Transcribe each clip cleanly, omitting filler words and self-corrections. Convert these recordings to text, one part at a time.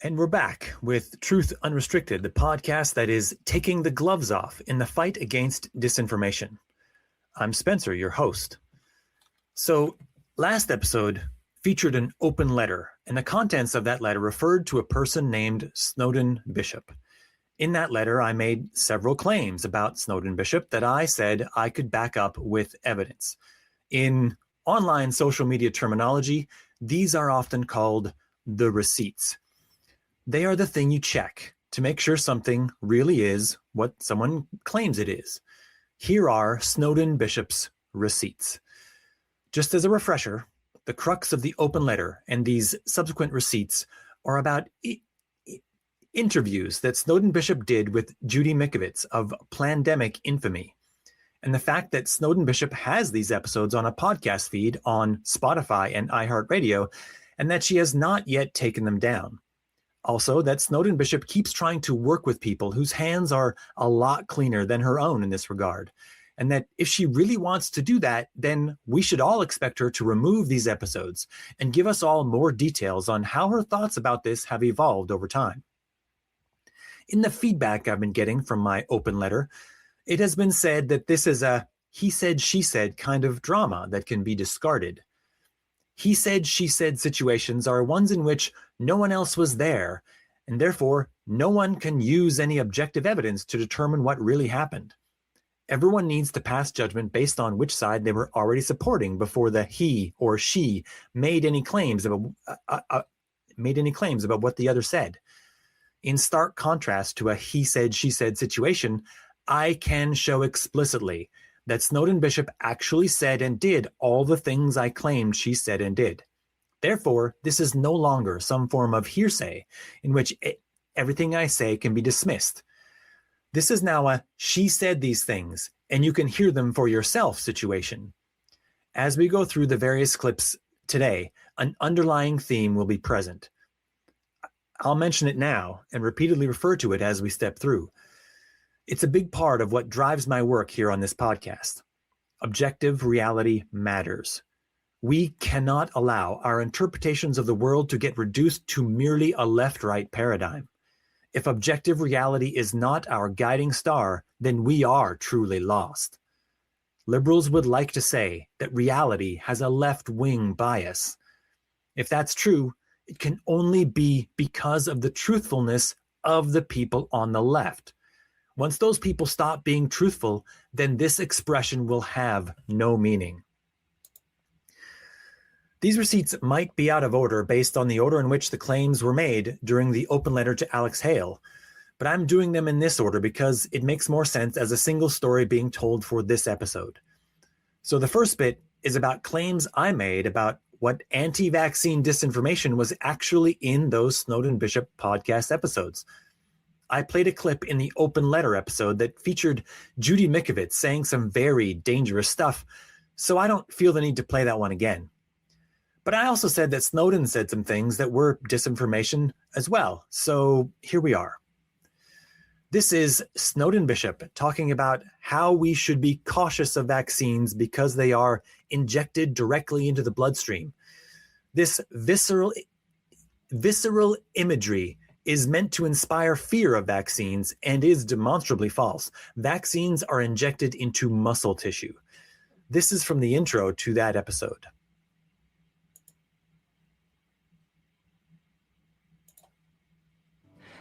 And we're back with Truth Unrestricted, the podcast that is taking the gloves off in the fight against disinformation. I'm Spencer, your host. So, last episode featured an open letter, and the contents of that letter referred to a person named Snowden Bishop. In that letter, I made several claims about Snowden Bishop that I said I could back up with evidence. In online social media terminology, these are often called the receipts. They are the thing you check to make sure something really is what someone claims it is. Here are Snowden Bishop's receipts. Just as a refresher, the crux of the open letter and these subsequent receipts are about interviews that Snowden Bishop did with Judy Mikovits of Plandemic infamy, and the fact that Snowden Bishop has these episodes on a podcast feed on Spotify and iHeartRadio, and that she has not yet taken them down. Also, that Snowden Bishop keeps trying to work with people whose hands are a lot cleaner than her own in this regard. And that if she really wants to do that, then we should all expect her to remove these episodes and give us all more details on how her thoughts about this have evolved over time. In the feedback I've been getting from my open letter, it has been said that this is a he said, she said kind of drama that can be discarded. He said, she said situations are ones in which no one else was there, and therefore no one can use any objective evidence to determine what really happened. Everyone needs to pass judgment based on which side they were already supporting before the he or she made any claims about what the other said. In stark contrast to a he said, she said situation, I can show explicitly that Snowden Bishop actually said and did all the things I claimed she said and did. Therefore, this is no longer some form of hearsay in which everything I say can be dismissed. This is now a she said these things and you can hear them for yourself situation. As we go through the various clips today, an underlying theme will be present. I'll mention it now and repeatedly refer to it as we step through. It's a big part of what drives my work here on this podcast. Objective reality matters. We cannot allow our interpretations of the world to get reduced to merely a left-right paradigm. If objective reality is not our guiding star, then we are truly lost. Liberals would like to say that reality has a left-wing bias. If that's true, it can only be because of the truthfulness of the people on the left. Once those people stop being truthful, then this expression will have no meaning. These receipts might be out of order based on the order in which the claims were made during the open letter to Alex Hale, but I'm doing them in this order because it makes more sense as a single story being told for this episode. So the first bit is about claims I made about what anti-vaccine disinformation was actually in those Snowden Bishop podcast episodes. I played a clip in the open letter episode that featured Judy Mikovits saying some very dangerous stuff, so I don't feel the need to play that one again. But I also said that Snowden said some things that were disinformation as well, so here we are. This is Snowden Bishop talking about how we should be cautious of vaccines because they are injected directly into the bloodstream. This visceral imagery is meant to inspire fear of vaccines and is demonstrably false. Vaccines are injected into muscle tissue. This is from the intro to that episode.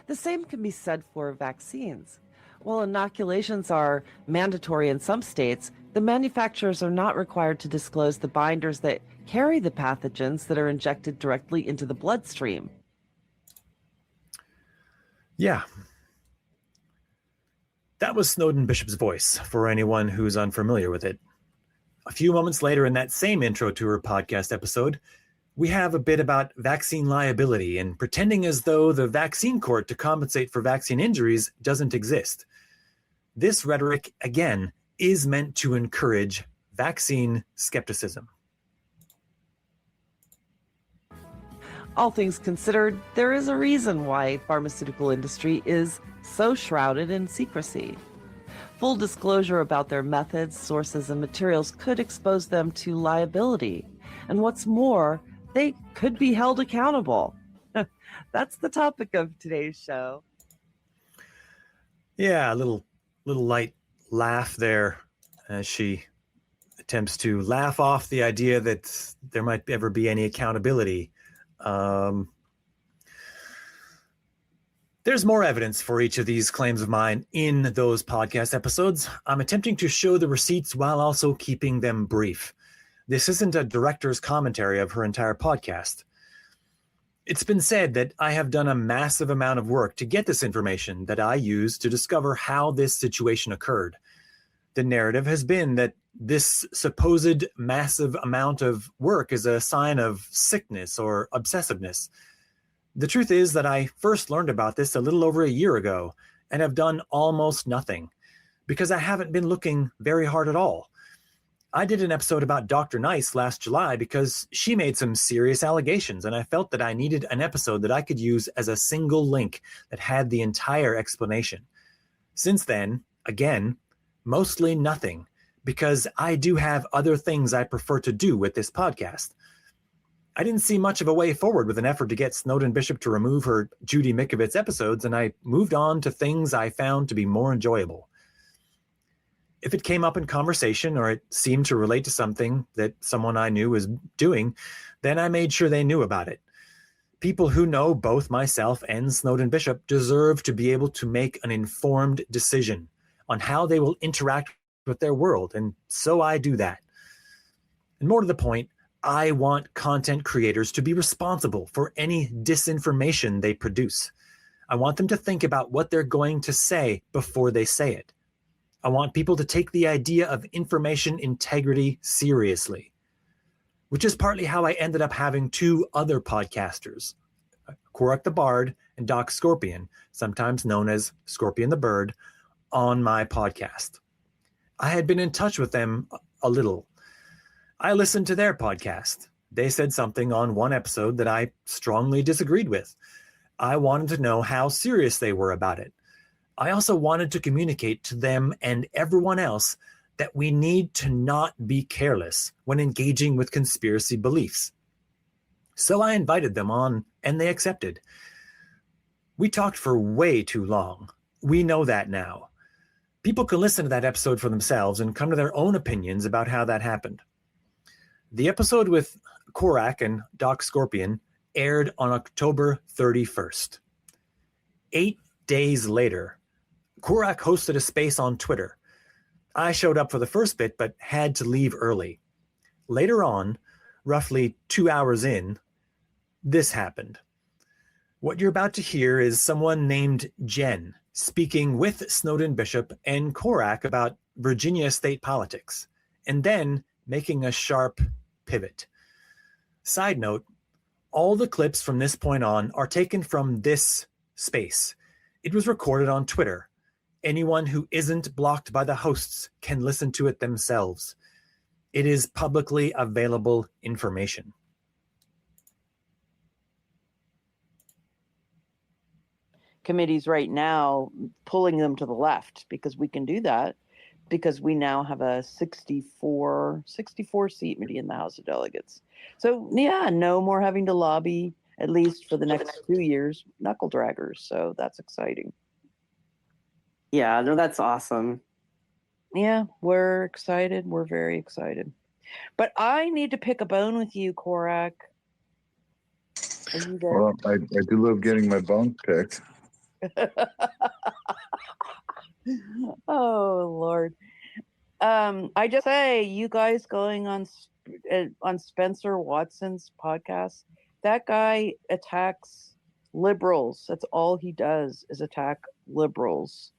The same can be said for vaccines. While inoculations are mandatory in some states, the manufacturers are not required to disclose the binders that carry the pathogens that are injected directly into the bloodstream. Yeah. That was Snowden Bishop's voice, for anyone who's unfamiliar with it. A few moments later in that same intro to her podcast episode, we have a bit about vaccine liability and pretending as though the vaccine court to compensate for vaccine injuries doesn't exist. This rhetoric, again, is meant to encourage vaccine skepticism. All things considered, there is a reason why pharmaceutical industry is so shrouded in secrecy. Full disclosure about their methods, sources, and materials could expose them to liability. And what's more, they could be held accountable. That's the topic of today's show. Yeah, a little light laugh there as she attempts to laugh off the idea that there might ever be any accountability. There's more evidence for each of these claims of mine in those podcast episodes. I'm attempting to show the receipts while also keeping them brief. This isn't a director's commentary of her entire podcast. It's been said that I have done a massive amount of work to get this information that I use to discover how this situation occurred. The narrative has been that this supposed massive amount of work is a sign of sickness or obsessiveness. The truth is that I first learned about this a little over a year ago and have done almost nothing because I haven't been looking very hard at all. I did an episode about Dr. Nice last July because she made some serious allegations, and I felt that I needed an episode that I could use as a single link that had the entire explanation. Since then, again, mostly nothing, because I do have other things I prefer to do with this podcast. I didn't see much of a way forward with an effort to get Snowden Bishop to remove her Judy Mikovits episodes, and I moved on to things I found to be more enjoyable. If it came up in conversation or it seemed to relate to something that someone I knew was doing, then I made sure they knew about it. People who know both myself and Snowden Bishop deserve to be able to make an informed decision on how they will interact with their world, and so I do that. And more to the point, I want content creators to be responsible for any disinformation they produce. I want them to think about what they're going to say before they say it. I want people to take the idea of information integrity seriously, which is partly how I ended up having two other podcasters, Korak the Bard and Doc Scorpion, sometimes known as Scorpion the Bird, on my podcast. I had been in touch with them a little. I listened to their podcast. They said something on one episode that I strongly disagreed with. I wanted to know how serious they were about it. I also wanted to communicate to them and everyone else that we need to not be careless when engaging with conspiracy beliefs. So I invited them on, and they accepted. We talked for way too long. We know that now. People can listen to that episode for themselves and come to their own opinions about how that happened. The episode with Korak and Doc Scorpion aired on October 31st. 8 days later, Korak hosted a space on Twitter. I showed up for the first bit, but had to leave early. Later on, roughly 2 hours in, this happened. What you're about to hear is someone named Jen speaking with Snowden Bishop and Korak about Virginia state politics, and then making a sharp pivot. Side note, all the clips from this point on are taken from this space. It was recorded on Twitter. Anyone who isn't blocked by the hosts can listen to it themselves. It is publicly available information. Committees right now pulling them to the left because we can do that because we now have a 64 seat committee in the House of Delegates. So yeah, no more having to lobby, at least for the next 2 years, knuckle draggers. So that's exciting. Yeah, no, that's awesome. Yeah, we're excited. We're very excited. But I need to pick a bone with you, Korak. Are you there? Well, I do love getting my bones picked. Oh Lord. I just say, you guys going on Spencer Watson's podcast, that guy attacks liberals. That's all he does is attack liberals.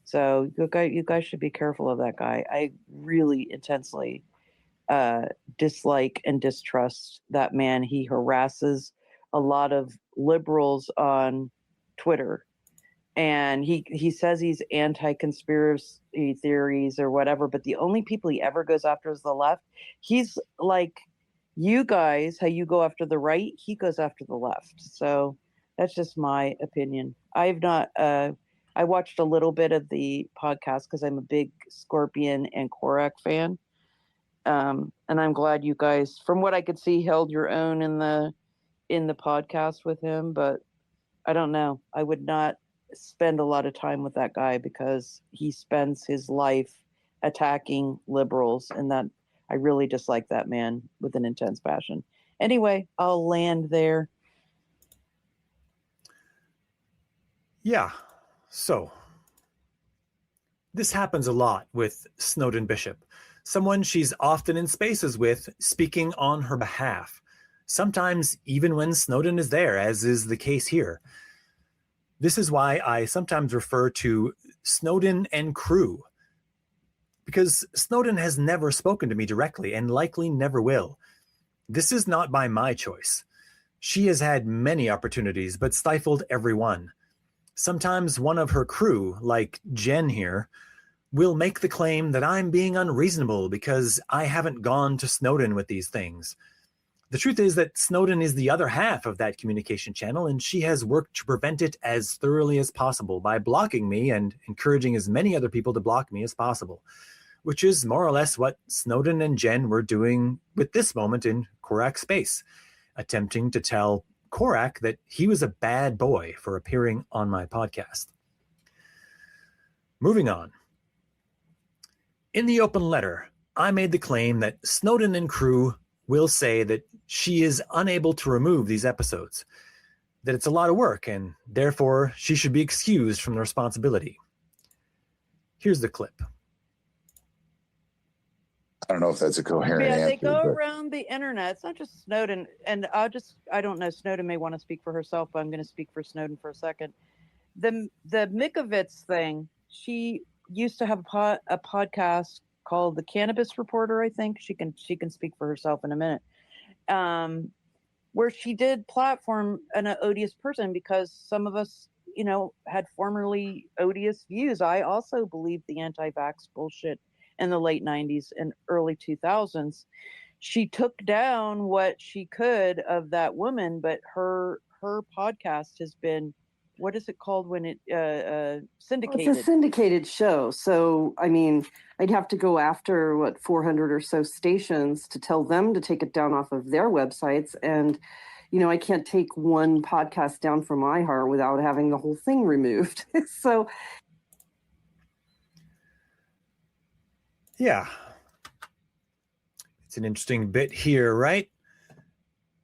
So you guys should be careful of that guy. I really intensely dislike and distrust that man. He harasses a lot of liberals on Twitter. And he says he's anti-conspiracy theories or whatever, but the only people he ever goes after is the left. He's like you guys, how you go after the right, he goes after the left. So that's just my opinion. I've not, I watched a little bit of the podcast because I'm a big Scorpion and Korak fan. And I'm glad you guys, from what I could see, held your own in the in the podcast with him, but I don't know. I would not spend a lot of time with that guy because he spends his life attacking liberals, and that I really dislike that man with an intense passion. Anyway, I'll land there. Yeah. So this happens a lot with Snowden Bishop, someone she's often in spaces with, speaking on her behalf, sometimes even when Snowden is there, as is the case here. This is why I sometimes refer to Snowden and crew, because Snowden has never spoken to me directly and likely never will. This is not by my choice. She has had many opportunities, but stifled every one. Sometimes one of her crew, like Jen here, will make the claim that I'm being unreasonable because I haven't gone to Snowden with these things. The truth is that Snowden is the other half of that communication channel, and she has worked to prevent it as thoroughly as possible by blocking me and encouraging as many other people to block me as possible, which is more or less what Snowden and Jen were doing with this moment in Korak's space, attempting to tell Korak that he was a bad boy for appearing on my podcast. Moving on. In the open letter, I made the claim that Snowden and crew will say that she is unable to remove these episodes, that it's a lot of work, and therefore she should be excused from the responsibility. Here's the clip. I don't know if that's a coherent Yeah, answer. they go but around the internet. It's not just Snowden. And I don't know, Snowden may want to speak for herself, but I'm going to speak for Snowden for a second. The Mikovits thing, she used to have a podcast called The Cannabis Reporter, I think. She can speak for herself in a minute. Where she did platform an odious person because some of us, had formerly odious views. I also believed the anti-vax bullshit in the late 90s and early 2000s. She took down what she could of that woman, but her podcast has been, what is it called when it syndicated? It's a syndicated show. So, I mean, I'd have to go after 400 or so stations to tell them to take it down off of their websites. And, I can't take one podcast down from iHeart without having the whole thing removed. So, Yeah. It's an interesting bit here, right?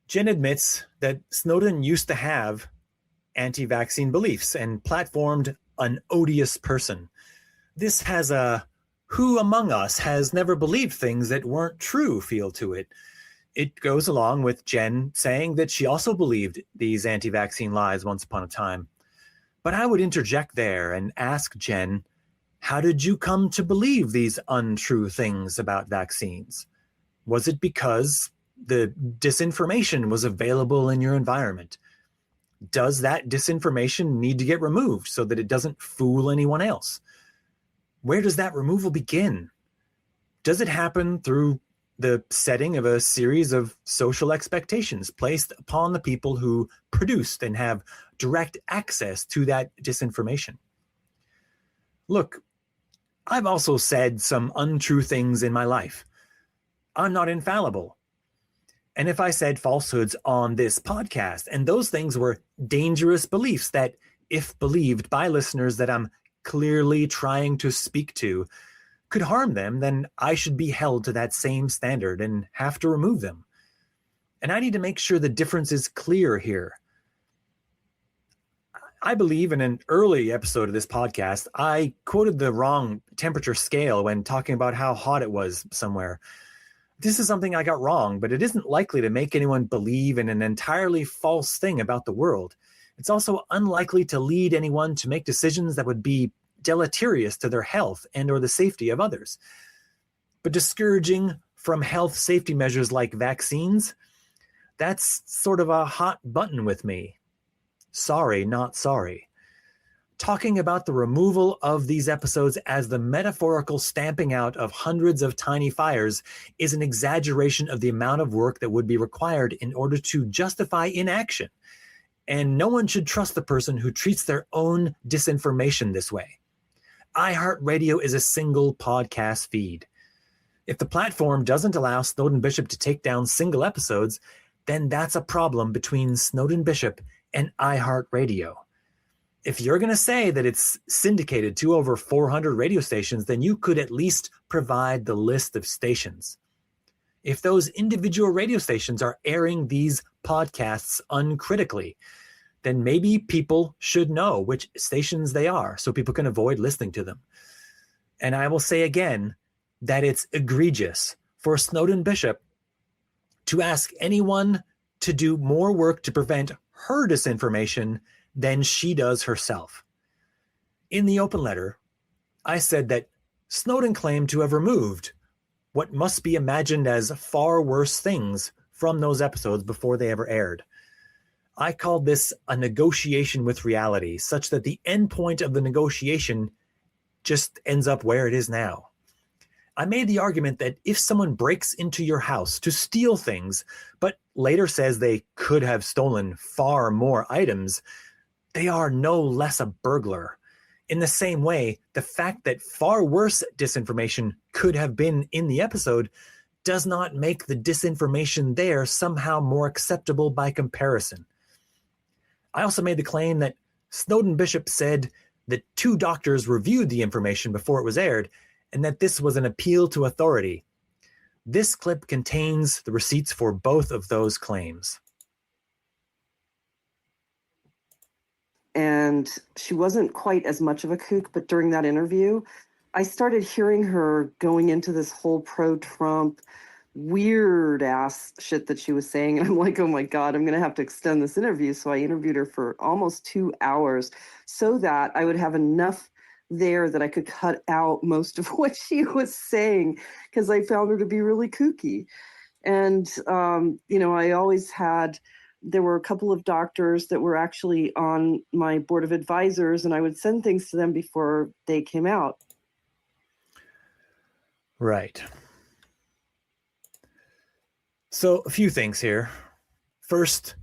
Jen admits that Snowden used to have anti-vaccine beliefs and platformed an odious person. This has a who among us has never believed things that weren't true feel to it. It goes along with Jen saying that she also believed these anti-vaccine lies once upon a time. But I would interject there and ask Jen, how did you come to believe these untrue things about vaccines? Was it because the disinformation was available in your environment? Does that disinformation need to get removed so that it doesn't fool anyone else? Where does that removal begin? Does it happen through the setting of a series of social expectations placed upon the people who produced and have direct access to that disinformation? Look, I've also said some untrue things in my life. I'm not infallible. And if I said falsehoods on this podcast, and those things were dangerous beliefs that, if believed by listeners that I'm clearly trying to speak to, could harm them, then I should be held to that same standard and have to remove them. And I need to make sure the difference is clear here. I believe in an early episode of this podcast, I quoted the wrong temperature scale when talking about how hot it was somewhere. This is something I got wrong, but it isn't likely to make anyone believe in an entirely false thing about the world. It's also unlikely to lead anyone to make decisions that would be deleterious to their health and or the safety of others. But discouraging from health safety measures like vaccines, that's sort of a hot button with me. Sorry, not sorry. Talking about the removal of these episodes as the metaphorical stamping out of hundreds of tiny fires is an exaggeration of the amount of work that would be required in order to justify inaction. And no one should trust the person who treats their own disinformation this way. iHeartRadio is a single podcast feed. If the platform doesn't allow Snowden Bishop to take down single episodes, then that's a problem between Snowden Bishop and iHeartRadio. If you're going to say that it's syndicated to over 400 radio stations, then you could at least provide the list of stations. If those individual radio stations are airing these podcasts uncritically, then maybe people should know which stations they are so people can avoid listening to them. And I will say again that it's egregious for Snowden Bishop to ask anyone to do more work to prevent her disinformation than she does herself. In the open letter, I said that Snowden claimed to have removed what must be imagined as far worse things from those episodes before they ever aired. I called this a negotiation with reality, such that the end point of the negotiation just ends up where it is now. I made the argument that if someone breaks into your house to steal things, but later says they could have stolen far more items, they are no less a burglar. In the same way, the fact that far worse disinformation could have been in the episode does not make the disinformation there somehow more acceptable by comparison. I also made the claim that Snowden Bishop said that 2 doctors reviewed the information before it was aired, and that this was an appeal to authority. This clip contains the receipts for both of those claims. And she wasn't quite as much of a kook, but during that interview, I started hearing her going into this whole pro-Trump weird ass shit that she was saying. And I'm like, oh my God, I'm going to have to extend this interview. So I interviewed her for almost 2 hours so that I would have enough there that I could cut out most of what she was saying, because I found her to be really kooky. And, I always there were a couple of doctors that were actually on my board of advisors, and I would send things to them before they came out. Right. So a few things here. First,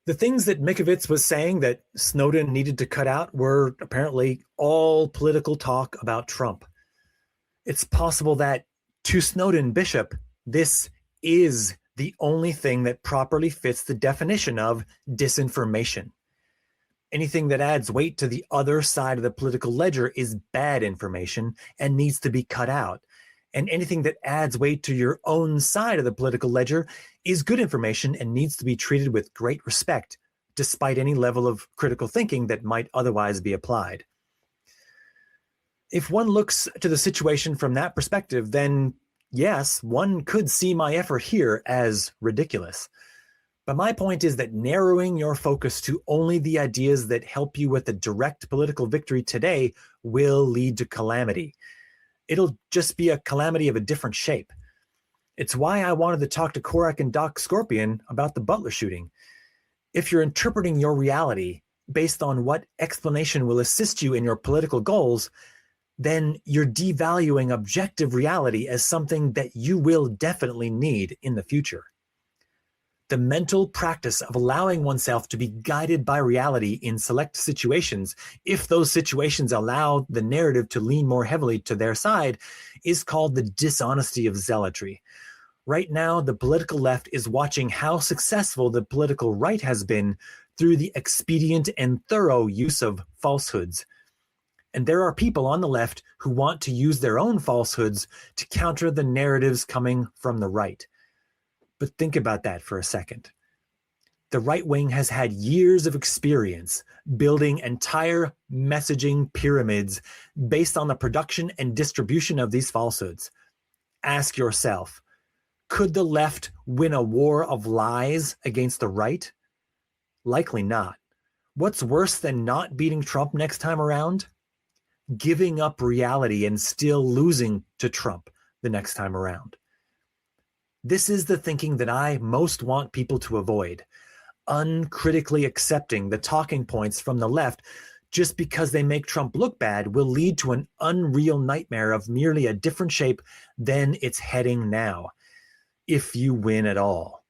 the things that Mikovits was saying that Snowden needed to cut out were apparently all political talk about Trump. It's possible that to Snowden Bishop, this is the only thing that properly fits the definition of disinformation. Anything that adds weight to the other side of the political ledger is bad information and needs to be cut out. And anything that adds weight to your own side of the political ledger is good information and needs to be treated with great respect, despite any level of critical thinking that might otherwise be applied. If one looks to the situation from that perspective, then yes, one could see my effort here as ridiculous. But my point is that narrowing your focus to only the ideas that help you with a direct political victory today will lead to calamity. It'll just be a calamity of a different shape. It's why I wanted to talk to Korak and Doc Scorpion about the Butler shooting. If you're interpreting your reality based on what explanation will assist you in your political goals, then you're devaluing objective reality as something that you will definitely need in the future. The mental practice of allowing oneself to be guided by reality in select situations, if those situations allow the narrative to lean more heavily to their side, is called the dishonesty of zealotry. Right now, the political left is watching how successful the political right has been through the expedient and thorough use of falsehoods. And there are people on the left who want to use their own falsehoods to counter the narratives coming from the right. But think about that for a second. The right wing has had years of experience building entire messaging pyramids based on the production and distribution of these falsehoods. Ask yourself, could the left win a war of lies against the right? Likely not. What's worse than not beating Trump next time around? Giving up reality and still losing to Trump the next time around. This is the thinking that I most want people to avoid. Uncritically accepting the talking points from the left just because they make Trump look bad will lead to an unreal nightmare of merely a different shape than it's heading now, if you win at all.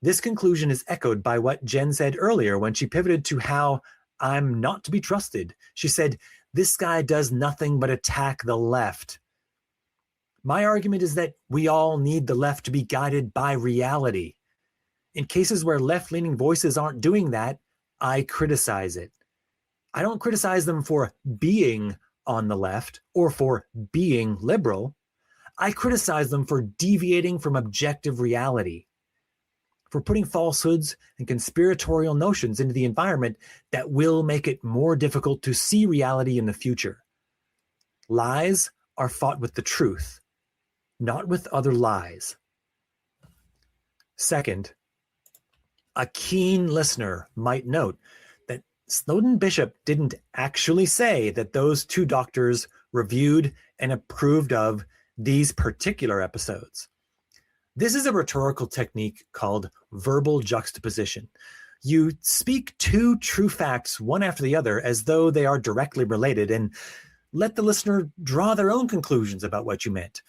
This conclusion is echoed by what Jen said earlier when she pivoted to how I'm not to be trusted. She said, this guy does nothing but attack the left. My argument is that we all need the left to be guided by reality. In cases where left-leaning voices aren't doing that, I criticize it. I don't criticize them for being on the left or for being liberal. I criticize them for deviating from objective reality, for putting falsehoods and conspiratorial notions into the environment that will make it more difficult to see reality in the future. Lies are fought with the truth, not with other lies. Second, a keen listener might note that Snowden Bishop didn't actually say that those two doctors reviewed and approved of these particular episodes. This is a rhetorical technique called verbal juxtaposition. You speak two true facts one after the other as though they are directly related and let the listener draw their own conclusions about what you meant.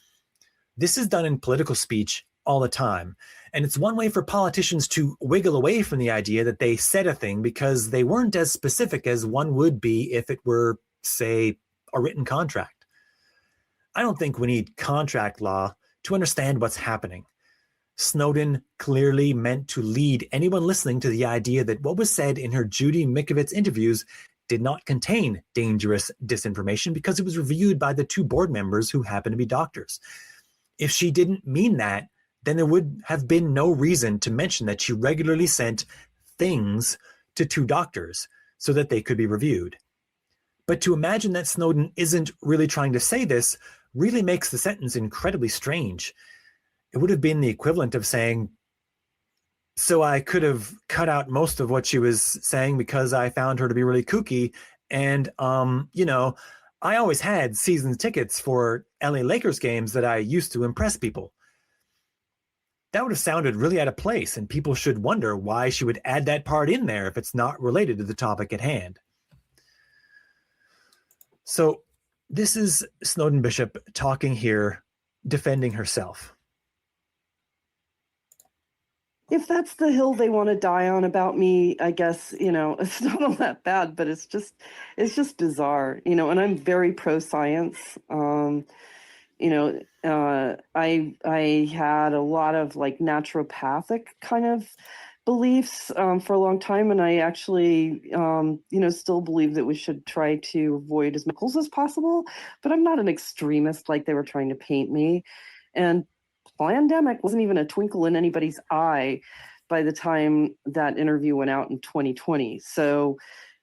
This is done in political speech all the time, and it's one way for politicians to wiggle away from the idea that they said a thing because they weren't as specific as one would be if it were, say, a written contract. I don't think we need contract law to understand what's happening. Snowden clearly meant to lead anyone listening to the idea that what was said in her Judy Mikovits interviews did not contain dangerous disinformation because it was reviewed by the two board members who happen to be doctors. If she didn't mean that, then there would have been no reason to mention that she regularly sent things to two doctors so that they could be reviewed. But to imagine that Snowden isn't really trying to say this really makes the sentence incredibly strange. It would have been the equivalent of saying, so I could have cut out most of what she was saying because I found her to be really kooky. And, I always had season tickets for LA Lakers games that I used to impress people. That would have sounded really out of place, and people should wonder why she would add that part in there if it's not related to the topic at hand. So this is Snowden Bishop talking here, defending herself. If that's the hill they want to die on about me, I guess, it's not all that bad, but it's just bizarre, and I'm very pro-science. I had a lot of like naturopathic kind of beliefs for a long time, and I actually, still believe that we should try to avoid as chemicals as possible, but I'm not an extremist like they were trying to paint me. And pandemic wasn't even a twinkle in anybody's eye by the time that interview went out in 2020. So,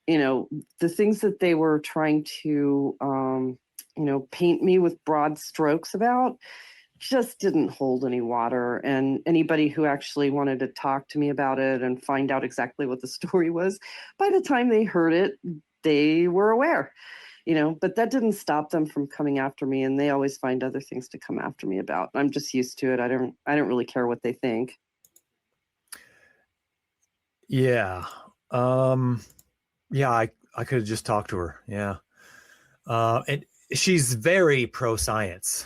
the things that they were trying to, paint me with broad strokes about just didn't hold any water. And anybody who actually wanted to talk to me about it and find out exactly what the story was, by the time they heard it, they were aware. But that didn't stop them from coming after me, and they always find other things to come after me about. I'm just used to it. I don't really care what they think. Yeah. I could have just talked to her. Yeah. And she's very pro-science,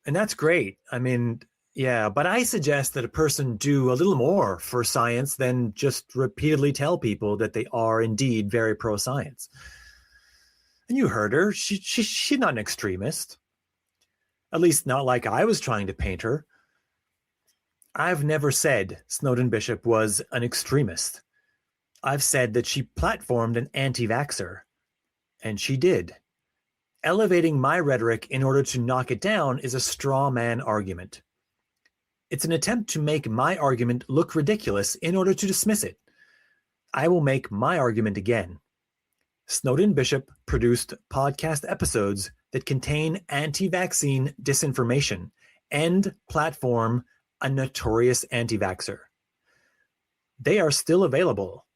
and that's great. I mean, yeah, but I suggest that a person do a little more for science than just repeatedly tell people that they are indeed very pro-science. And you heard her. She's not an extremist. At least not like I was trying to paint her. I've never said Snowden Bishop was an extremist. I've said that she platformed an anti-vaxxer. And she did. Elevating my rhetoric in order to knock it down is a straw man argument. It's an attempt to make my argument look ridiculous in order to dismiss it. I will make my argument again. Snowden Bishop produced podcast episodes that contain anti-vaccine disinformation and platform a notorious anti-vaxxer. They are still available.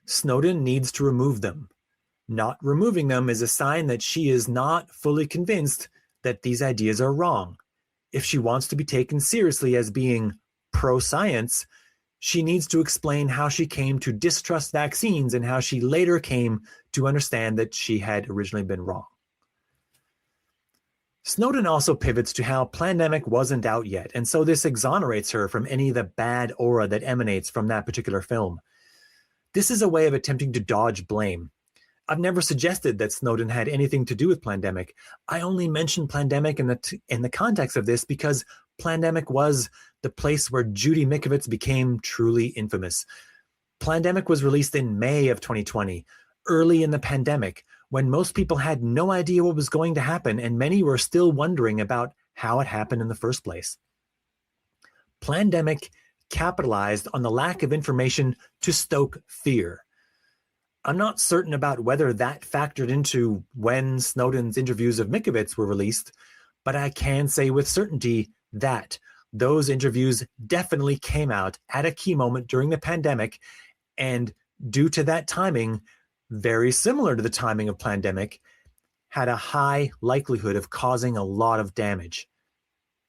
Snowden needs to remove them. Not removing them is a sign that she is not fully convinced that these ideas are wrong. If she wants to be taken seriously as being pro-science, she needs to explain how she came to distrust vaccines and how she later came to understand that she had originally been wrong. Snowden also pivots to how Plandemic wasn't out yet, and so this exonerates her from any of the bad aura that emanates from that particular film. This is a way of attempting to dodge blame. I've never suggested that Snowden had anything to do with Plandemic. I only mentioned Plandemic in the context of this because Plandemic was the place where Judy Mikovits became truly infamous. Plandemic was released in May of 2020, early in the pandemic, when most people had no idea what was going to happen and many were still wondering about how it happened in the first place. Plandemic capitalized on the lack of information to stoke fear. I'm not certain about whether that factored into when Snowden's interviews of Mikovits were released, but I can say with certainty that those interviews definitely came out at a key moment during the pandemic, and due to that timing, very similar to the timing of Plandemic, had a high likelihood of causing a lot of damage.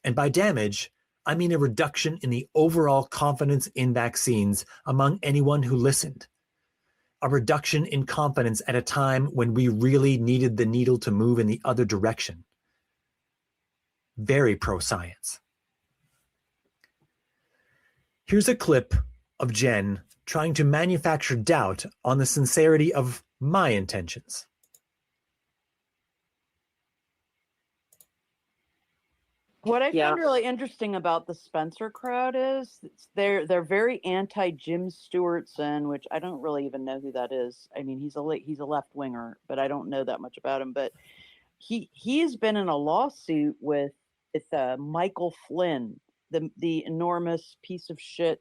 And by damage, I mean a reduction in the overall confidence in vaccines among anyone who listened. A reduction in confidence at a time when we really needed the needle to move in the other direction. Very pro-science. Here's a clip of Jen trying to manufacture doubt on the sincerity of my intentions. What I Yeah. find really interesting about the Spencer crowd is they're very anti Jim Stewartson, which I don't really even know who that is. I mean, he's a left winger, but I don't know that much about him. But he has been in a lawsuit with Michael Flynn, the enormous piece of shit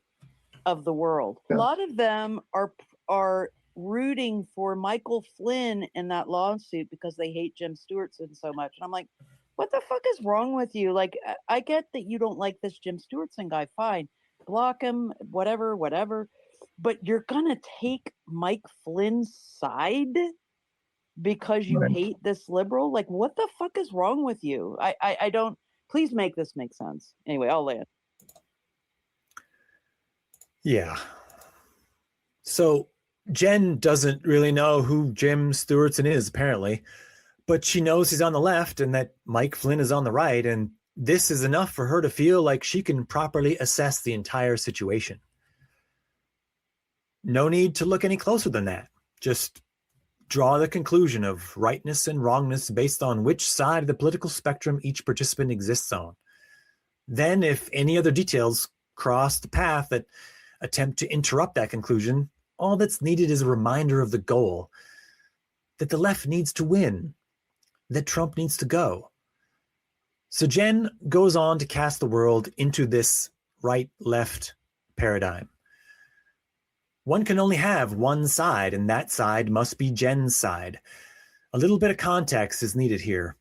of the world. Yeah. A lot of them are rooting for Michael Flynn in that lawsuit because they hate Jim Stewartson so much. And I'm like, what the fuck is wrong with you? Like, I get that you don't like this Jim Stewartson guy. Fine. Block him, whatever. But you're going to take Mike Flynn's side because you Right. hate this liberal? Like, what the fuck is wrong with you? I don't, please make this make sense. Anyway, I'll land. Yeah. So Jen doesn't really know who Jim Stewartson is, apparently, but she knows he's on the left and that Mike Flynn is on the right, and this is enough for her to feel like she can properly assess the entire situation. No need to look any closer than that. Just draw the conclusion of rightness and wrongness based on which side of the political spectrum each participant exists on. Then, if any other details cross the path that attempt to interrupt that conclusion, all that's needed is a reminder of the goal, that the left needs to win, that Trump needs to go. So Jen goes on to cast the world into this right-left paradigm. One can only have one side, and that side must be Jen's side. A little bit of context is needed here.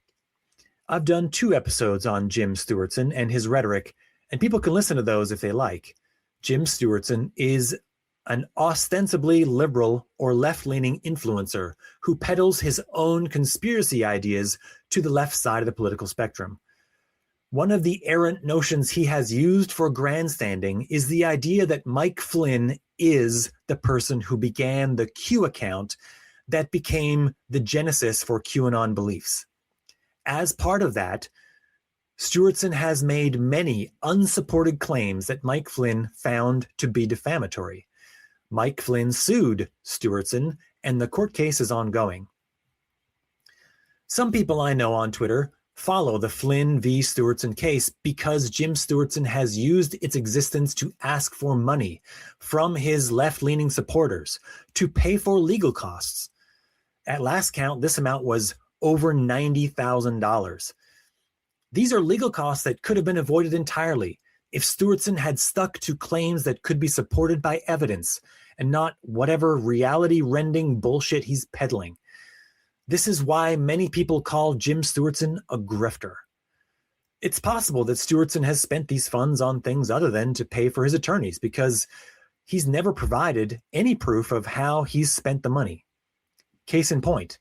I've done 2 episodes on Jim Stewartson and his rhetoric, and people can listen to those if they like. Jim Stewartson is an ostensibly liberal or left-leaning influencer who peddles his own conspiracy ideas to the left side of the political spectrum. One of the errant notions he has used for grandstanding is the idea that Mike Flynn is the person who began the Q account that became the genesis for QAnon beliefs. As part of that, Stewartson has made many unsupported claims that Mike Flynn found to be defamatory. Mike Flynn sued Stewartson, and the court case is ongoing. Some people I know on Twitter follow the Flynn v. Stewartson case because Jim Stewartson has used its existence to ask for money from his left-leaning supporters to pay for legal costs. At last count, this amount was over $90,000. These are legal costs that could have been avoided entirely if Stewartson had stuck to claims that could be supported by evidence and not whatever reality-rending bullshit he's peddling. This is why many people call Jim Stewartson a grifter. It's possible that Stewartson has spent these funds on things other than to pay for his attorneys because he's never provided any proof of how he's spent the money. Case in point,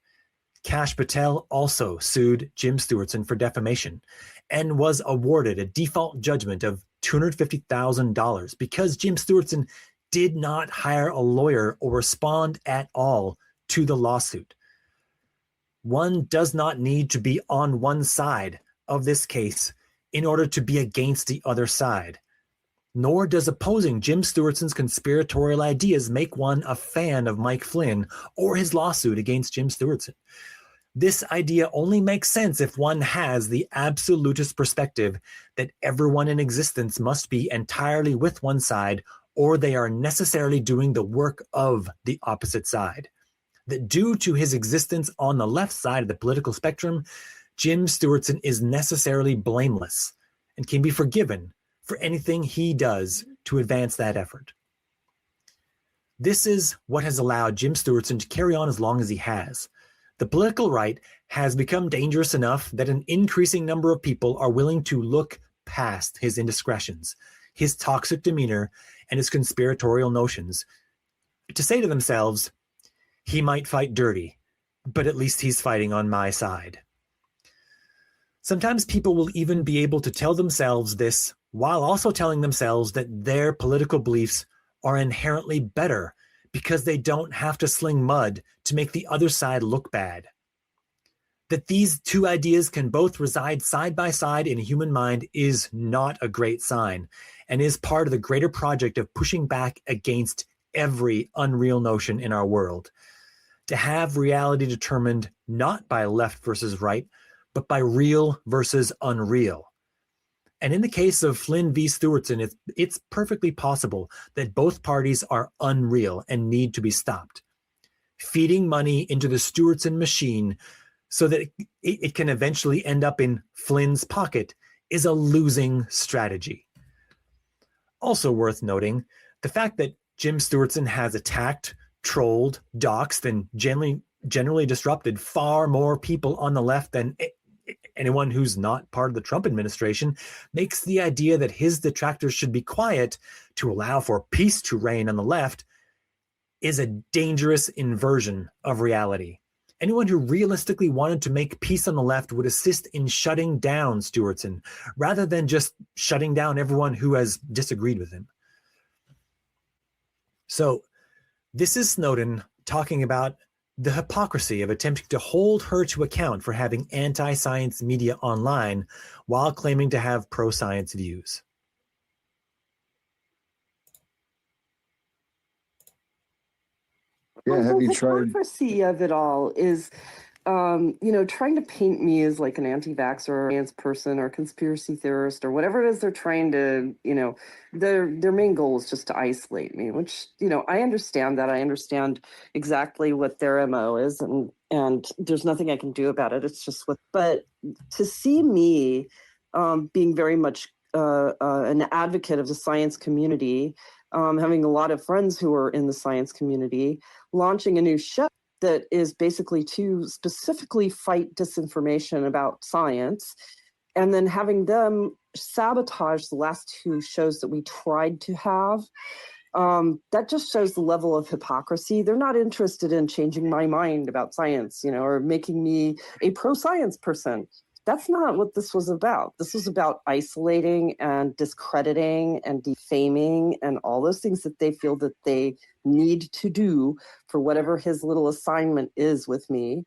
Kash Patel also sued Jim Stewartson for defamation and was awarded a default judgment of $250,000 because Jim Stewartson did not hire a lawyer or respond at all to the lawsuit. One does not need to be on one side of this case in order to be against the other side. nor does opposing Jim Stewartson's conspiratorial ideas make one a fan of Mike Flynn or his lawsuit against Jim Stewardson. This idea only makes sense if one has the absolutist perspective that everyone in existence must be entirely with one side, or they are necessarily doing the work of the opposite side. That due to his existence on the left side of the political spectrum, Jim Stewardson is necessarily blameless and can be forgiven for anything he does to advance that effort. This is what has allowed Jim Stewardson to carry on as long as he has. The political right has become dangerous enough that an increasing number of people are willing to look past his indiscretions, his toxic demeanor, and his conspiratorial notions, to say to themselves, he might fight dirty, but at least he's fighting on my side. Sometimes people will even be able to tell themselves this while also telling themselves that their political beliefs are inherently better because they don't have to sling mud to make the other side look bad. That these two ideas can both reside side by side in a human mind is not a great sign and is part of the greater project of pushing back against every unreal notion in our world. To have reality determined not by left versus right, but by real versus unreal. And in the case of Flynn v. Stewardson, it's perfectly possible that both parties are unreal and need to be stopped. Feeding money into the Stewardson machine so that it can eventually end up in Flynn's pocket is a losing strategy. Also worth noting, the fact that Jim Stewardson has attacked, trolled, doxed, and generally disrupted far more people on the left than anyone who's not part of the Trump administration makes the idea that his detractors should be quiet to allow for peace to reign on the left is a dangerous inversion of reality. Anyone who realistically wanted to make peace on the left would assist in shutting down Stewardson rather than just shutting down everyone who has disagreed with him. So this is Snowden talking about the hypocrisy of attempting to hold her to account for having anti-science media online while claiming to have pro-science views. Yeah, have you the tried? hypocrisy of it all is, trying to paint me as like an anti-vaxxer or science person or conspiracy theorist or whatever it is they're trying to, their main goal is just to isolate me, which, I understand that. I understand exactly what their MO is, and there's nothing I can do about it. It's just but to see me being very much an advocate of the science community, having a lot of friends who are in the science community, launching a new show that is basically to specifically fight disinformation about science, and then having them sabotage the last two shows that we tried to have. That just shows the level of hypocrisy. They're not interested in changing my mind about science, or making me a pro-science person. That's not what this was about. This was about isolating and discrediting and defaming and all those things that they feel that they need to do for whatever his little assignment is with me.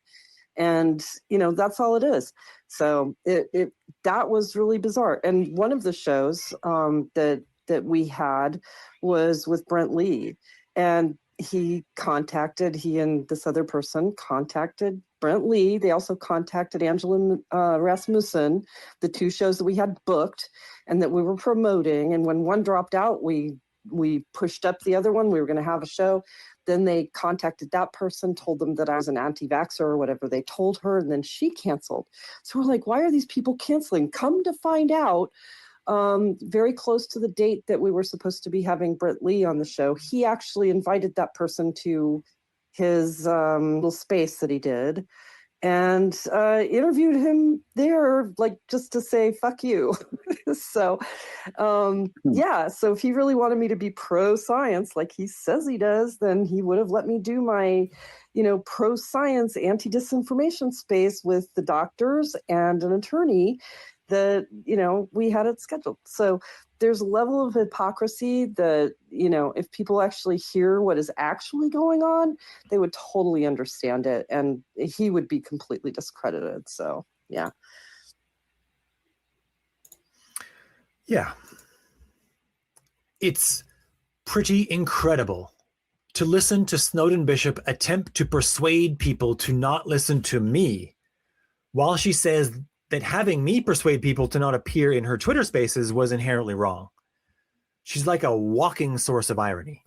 And, that's all it is. So that was really bizarre. And one of the shows that we had was with Brent Lee. And he and this other person contacted Brent Lee. They also contacted Angela Rasmussen, the two shows that we had booked and that we were promoting. And when one dropped out, we pushed up the other one. We were going to have a show. Then they contacted that person, told them that I was an anti-vaxxer or whatever they told her, and then she canceled. So we're like, why are these people canceling? Come to find out, very close to the date that we were supposed to be having Brent Lee on the show, he actually invited that person to his little space that he did and interviewed him there, like just to say, fuck you. So, so if he really wanted me to be pro-science, like he says he does, then he would have let me do my, pro-science anti-disinformation space with the doctors and an attorney that, we had it scheduled. So there's a level of hypocrisy that, if people actually hear what is actually going on, they would totally understand it. And he would be completely discredited. So, yeah. Yeah. It's pretty incredible to listen to Snowden Bishop attempt to persuade people to not listen to me, while she says that having me persuade people to not appear in her Twitter spaces was inherently wrong. She's like a walking source of irony.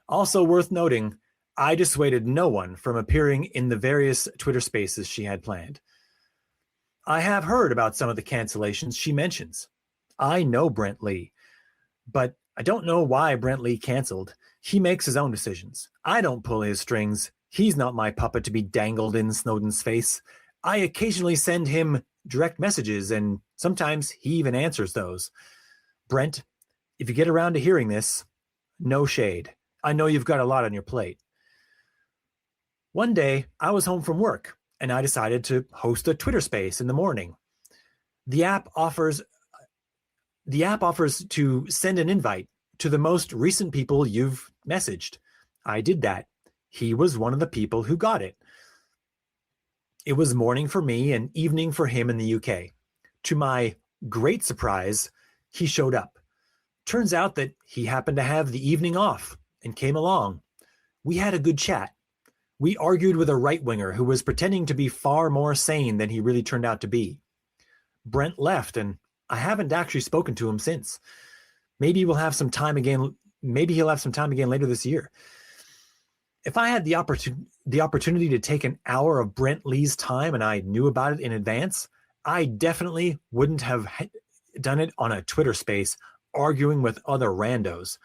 Also worth noting, I dissuaded no one from appearing in the various Twitter spaces she had planned. I have heard about some of the cancellations she mentions. I know Brent Lee, but I don't know why Brent Lee canceled. He makes his own decisions. I don't pull his strings. He's not my puppet to be dangled in Snowden's face. I occasionally send him direct messages, and sometimes he even answers those. Brent, if you get around to hearing this, no shade. I know you've got a lot on your plate. One day, I was home from work, and I decided to host a Twitter space in the morning. The app offers to send an invite to the most recent people you've messaged. I did that. He was one of the people who got it. It was morning for me and evening for him in the UK. To my great surprise, he showed up. Turns out that he happened to have the evening off and came along. We had a good chat. We argued with a right-winger who was pretending to be far more sane than he really turned out to be. Brent left, and I haven't actually spoken to him since. Maybe we'll have some time again. Maybe he'll have some time again later this year. If I had the opportunity to take an hour of Brent Lee's time and I knew about it in advance, I definitely wouldn't have done it on a Twitter space arguing with other randos.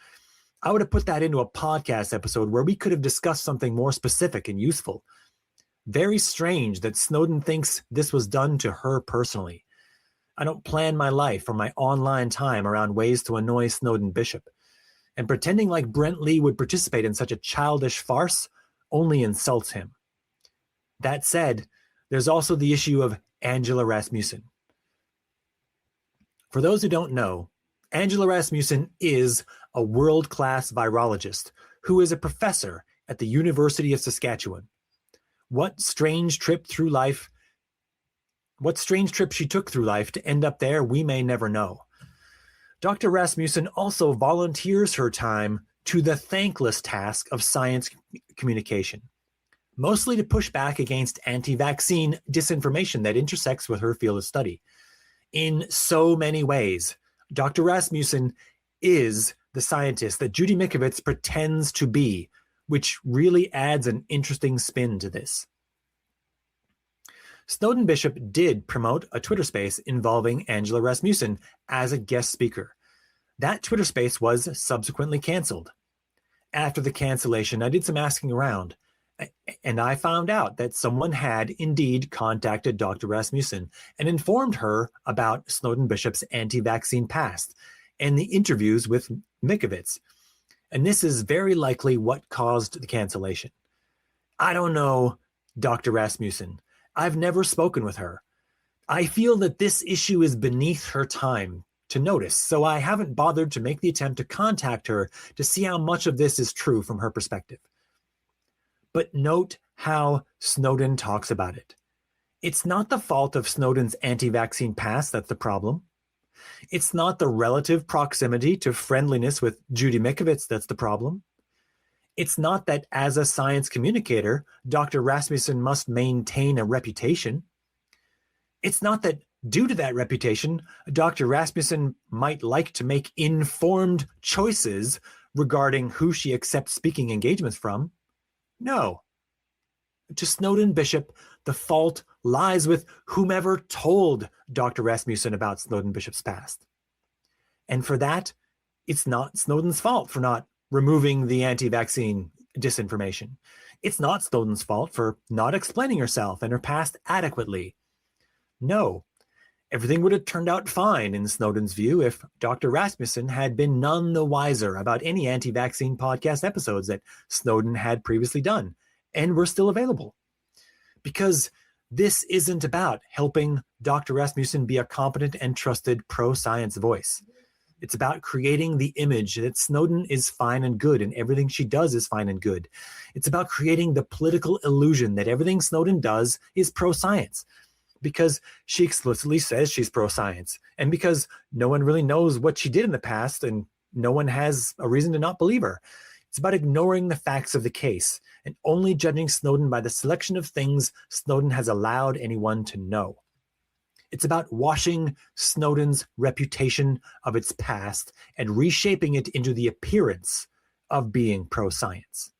I would have put that into a podcast episode where we could have discussed something more specific and useful. Very strange that Snowden thinks this was done to her personally. I don't plan my life or my online time around ways to annoy Snowden Bishop. And pretending like Brent Lee would participate in such a childish farce only insults him. That said, there's also the issue of Angela Rasmussen. For those who don't know, Angela Rasmussen is a world-class virologist who is a professor at the University of Saskatchewan. What strange trip she took through life to end up there, we may never know. Dr. Rasmussen also volunteers her time to the thankless task of science communication, mostly to push back against anti-vaccine disinformation that intersects with her field of study. In so many ways, Dr. Rasmussen is the scientist that Judy Mikovits pretends to be, which really adds an interesting spin to this. Snowden Bishop did promote a Twitter space involving Angela Rasmussen as a guest speaker. That Twitter space was subsequently canceled. After the cancellation, I did some asking around, and I found out that someone had indeed contacted Dr. Rasmussen and informed her about Snowden Bishop's anti-vaccine past and the interviews with Mikovits. And this is very likely what caused the cancellation. I don't know Dr. Rasmussen. I've never spoken with her. I feel that this issue is beneath her time to notice, so I haven't bothered to make the attempt to contact her to see how much of this is true from her perspective. But note how Snowden talks about it. It's not the fault of Snowden's anti-vaccine past that's the problem. It's not the relative proximity to friendliness with Judy Mikovits that's the problem. It's not that as a science communicator, Dr. Rasmussen must maintain a reputation. It's not that due to that reputation, Dr. Rasmussen might like to make informed choices regarding who she accepts speaking engagements from. No. To Snowden Bishop, the fault lies with whomever told Dr. Rasmussen about Snowden Bishop's past. And for that, it's not Snowden's fault for not removing the anti-vaccine disinformation. It's not Snowden's fault for not explaining herself and her past adequately. No, everything would have turned out fine in Snowden's view if Dr. Rasmussen had been none the wiser about any anti-vaccine podcast episodes that Snowden had previously done and were still available. Because this isn't about helping Dr. Rasmussen be a competent and trusted pro-science voice. It's about creating the image that Snowden is fine and good and everything she does is fine and good. It's about creating the political illusion that everything Snowden does is pro-science because she explicitly says she's pro-science and because no one really knows what she did in the past and no one has a reason to not believe her. It's about ignoring the facts of the case and only judging Snowden by the selection of things Snowden has allowed anyone to know. It's about washing Snowden's reputation of its past and reshaping it into the appearance of being pro-science.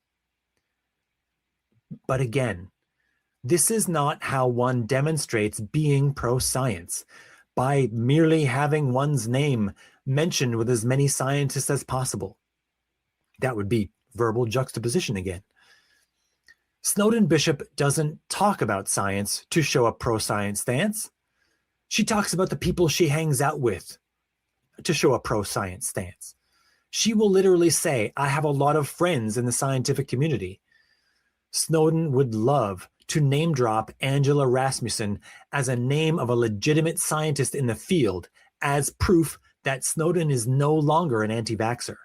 But again, this is not how one demonstrates being pro-science, by merely having one's name mentioned with as many scientists as possible. That would be verbal juxtaposition again. Snowden Bishop doesn't talk about science to show a pro-science stance. She talks about the people she hangs out with to show a pro-science stance. She will literally say, I have a lot of friends in the scientific community. Snowden would love to name drop Angela Rasmussen as a name of a legitimate scientist in the field as proof that Snowden is no longer an anti-vaxxer.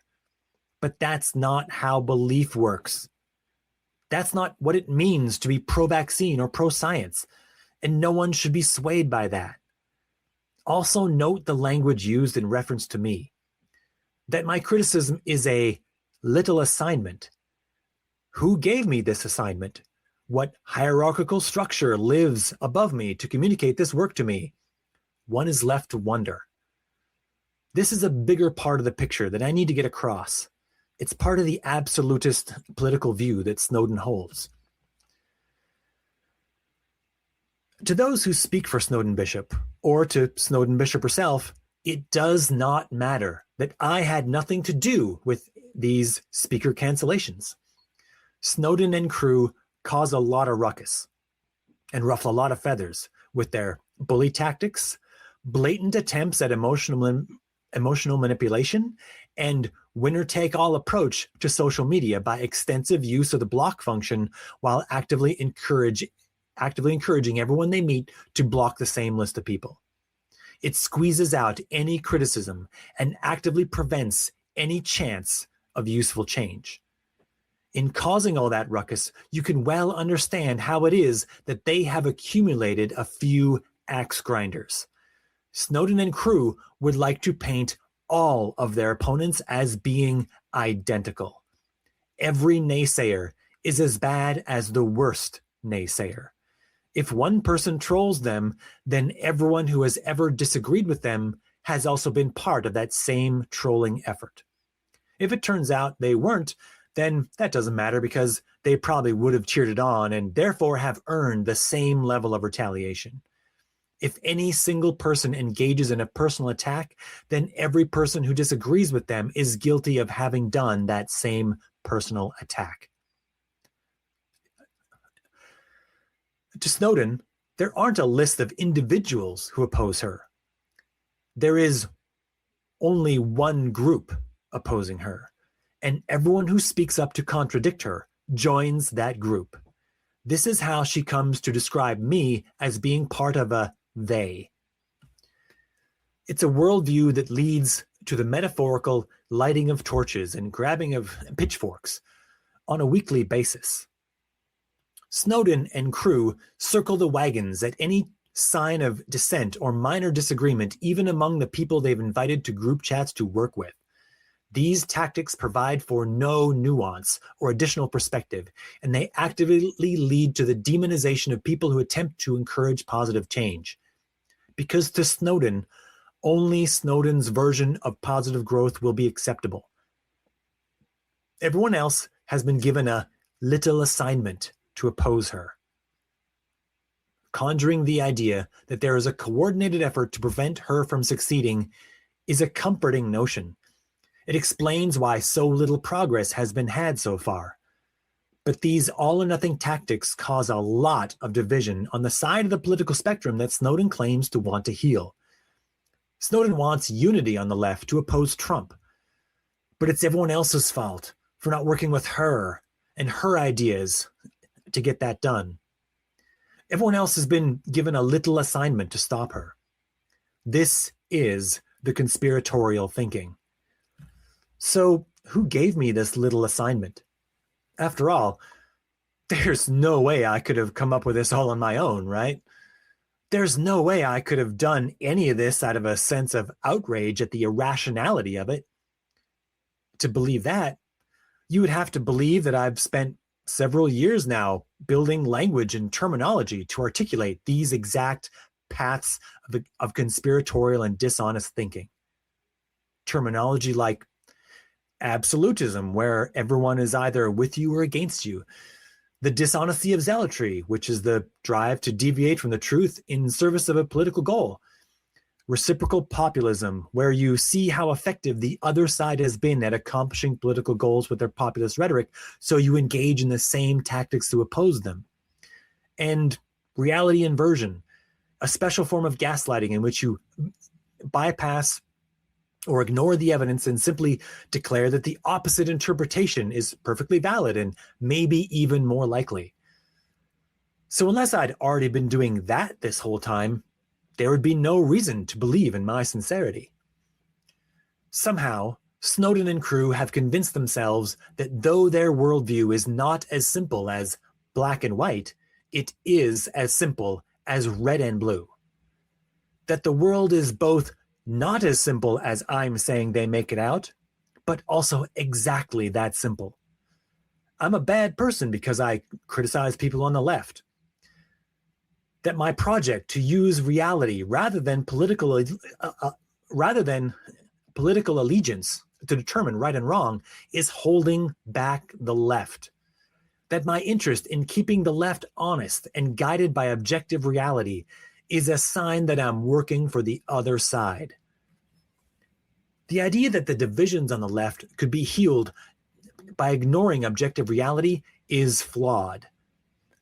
But that's not how belief works. That's not what it means to be pro-vaccine or pro-science, and no one should be swayed by that. Also note the language used in reference to me, that my criticism is a little assignment. Who gave me this assignment? What hierarchical structure lives above me to communicate this work to me? One is left to wonder. This is a bigger part of the picture that I need to get across. It's part of the absolutist political view that Snowden holds. To those who speak for Snowden Bishop, or to Snowden Bishop herself, it does not matter that I had nothing to do with these speaker cancellations. Snowden and crew cause a lot of ruckus and ruffle a lot of feathers with their bully tactics, blatant attempts at emotional manipulation, and winner-take-all approach to social media by extensive use of the block function while actively encouraging everyone they meet to block the same list of people. It squeezes out any criticism and actively prevents any chance of useful change. In causing all that ruckus, you can well understand how it is that they have accumulated a few axe grinders. Snowden and crew would like to paint all of their opponents as being identical. Every naysayer is as bad as the worst naysayer. If one person trolls them, then everyone who has ever disagreed with them has also been part of that same trolling effort. If it turns out they weren't, then that doesn't matter because they probably would have cheered it on and therefore have earned the same level of retaliation. If any single person engages in a personal attack, then every person who disagrees with them is guilty of having done that same personal attack. To Snowden, there aren't a list of individuals who oppose her. There is only one group opposing her, and everyone who speaks up to contradict her joins that group. This is how she comes to describe me as being part of a they. It's a worldview that leads to the metaphorical lighting of torches and grabbing of pitchforks on a weekly basis. Snowden and crew circle the wagons at any sign of dissent or minor disagreement, even among the people they've invited to group chats to work with. These tactics provide for no nuance or additional perspective, and they actively lead to the demonization of people who attempt to encourage positive change. Because to Snowden, only Snowden's version of positive growth will be acceptable. Everyone else has been given a little assignment to oppose her. Conjuring the idea that there is a coordinated effort to prevent her from succeeding is a comforting notion. It explains why so little progress has been had so far. But these all-or-nothing tactics cause a lot of division on the side of the political spectrum that Snowden claims to want to heal. Snowden wants unity on the left to oppose Trump. But it's everyone else's fault for not working with her and her ideas to get that done. Everyone else has been given a little assignment to stop her. This is the conspiratorial thinking. So who gave me this little assignment? After all, there's no way I could have come up with this all on my own, right? There's no way I could have done any of this out of a sense of outrage at the irrationality of it. to believe that, you would have to believe that I've spent several years now building language and terminology to articulate these exact paths of conspiratorial and dishonest thinking. Terminology like absolutism, where everyone is either with you or against you. The dishonesty of zealotry, which is the drive to deviate from the truth in service of a political goal. Reciprocal populism, where you see how effective the other side has been at accomplishing political goals with their populist rhetoric, so you engage in the same tactics to oppose them. And reality inversion, a special form of gaslighting in which you bypass or ignore the evidence and simply declare that the opposite interpretation is perfectly valid and maybe even more likely. So unless I'd already been doing that this whole time, there would be no reason to believe in my sincerity. Somehow, Snowden and crew have convinced themselves that though their worldview is not as simple as black and white, it is as simple as red and blue. That the world is both not as simple as I'm saying they make it out, but also exactly that simple. I'm a bad person because I criticize people on the left. That my project to use reality rather than political allegiance to determine right and wrong is holding back the left. That my interest in keeping the left honest and guided by objective reality is a sign that I'm working for the other side. The idea that the divisions on the left could be healed by ignoring objective reality is flawed.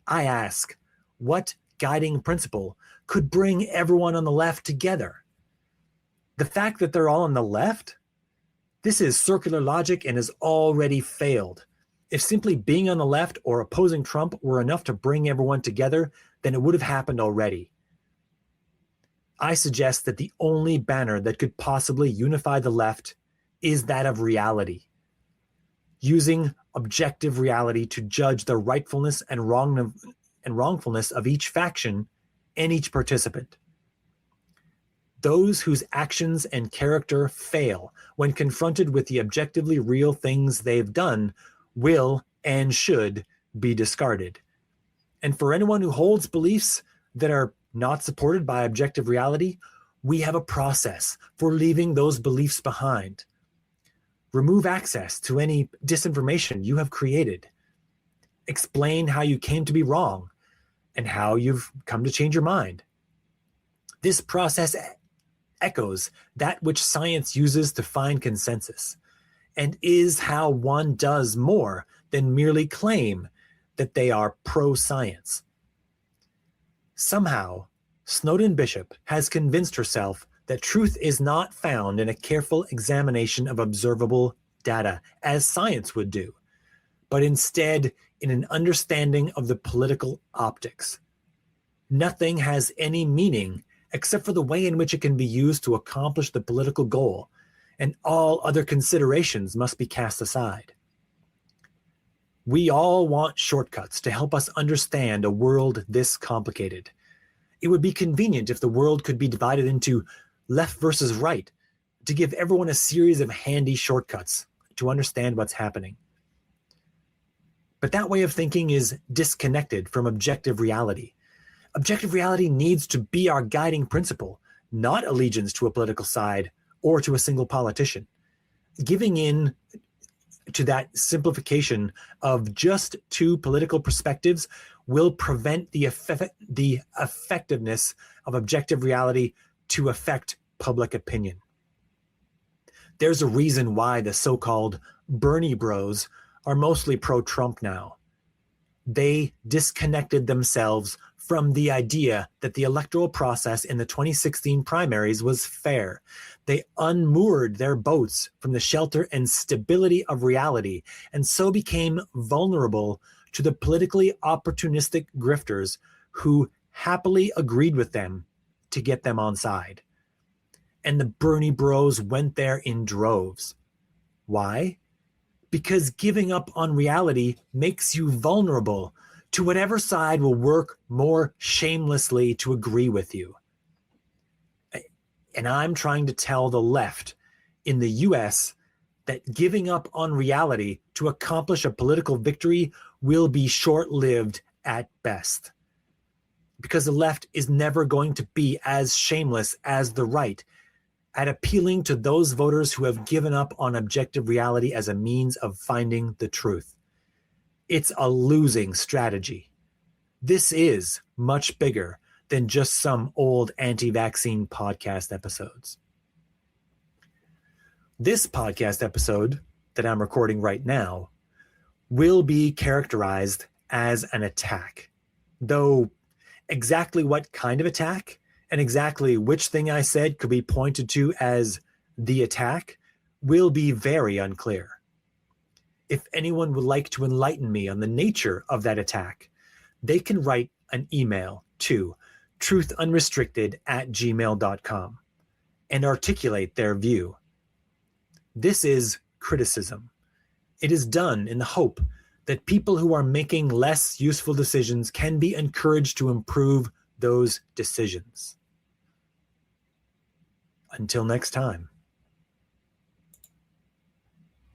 I ask, what guiding principle could bring everyone on the left together? The fact that they're all on the left? This is circular logic and has already failed. If simply being on the left or opposing Trump were enough to bring everyone together, then it would have happened already. I suggest that the only banner that could possibly unify the left is that of reality. Using objective reality to judge the rightfulness and wrongfulness of each faction and each participant. Those whose actions and character fail when confronted with the objectively real things they've done will and should be discarded. And for anyone who holds beliefs that are not supported by objective reality, we have a process for leaving those beliefs behind. Remove access to any disinformation you have created. Explain how you came to be wrong and how you've come to change your mind. This process echoes that which science uses to find consensus and is how one does more than merely claim that they are pro-science. Somehow, Snowden Bishop has convinced herself that truth is not found in a careful examination of observable data, as science would do, but instead in an understanding of the political optics. Nothing has any meaning except for the way in which it can be used to accomplish the political goal, and all other considerations must be cast aside. We all want shortcuts to help us understand a world this complicated. It would be convenient if the world could be divided into left versus right, to give everyone a series of handy shortcuts to understand what's happening. But that way of thinking is disconnected from objective reality. Objective reality needs to be our guiding principle, not allegiance to a political side or to a single politician. Giving in to that simplification of just two political perspectives will prevent the effectiveness of objective reality to affect public opinion. There's a reason why the so-called Bernie bros are mostly pro-Trump now. They disconnected themselves from the idea that the electoral process in the 2016 primaries was fair. They unmoored their boats from the shelter and stability of reality, and so became vulnerable to the politically opportunistic grifters who happily agreed with them to get them on side. And the Bernie bros went there in droves. Why? Because giving up on reality makes you vulnerable to whatever side will work more shamelessly to agree with you. And I'm trying to tell the left in the US that giving up on reality to accomplish a political victory will be short-lived at best. Because the left is never going to be as shameless as the right at appealing to those voters who have given up on objective reality as a means of finding the truth. It's a losing strategy. This is much bigger than just some old anti-vaccine podcast episodes. This podcast episode that I'm recording right now will be characterized as an attack, though exactly what kind of attack and exactly which thing I said could be pointed to as the attack will be very unclear. If anyone would like to enlighten me on the nature of that attack, they can write an email to truthunrestricted@gmail.com and articulate their view. This is criticism. It is done in the hope that people who are making less useful decisions can be encouraged to improve those decisions. Until next time.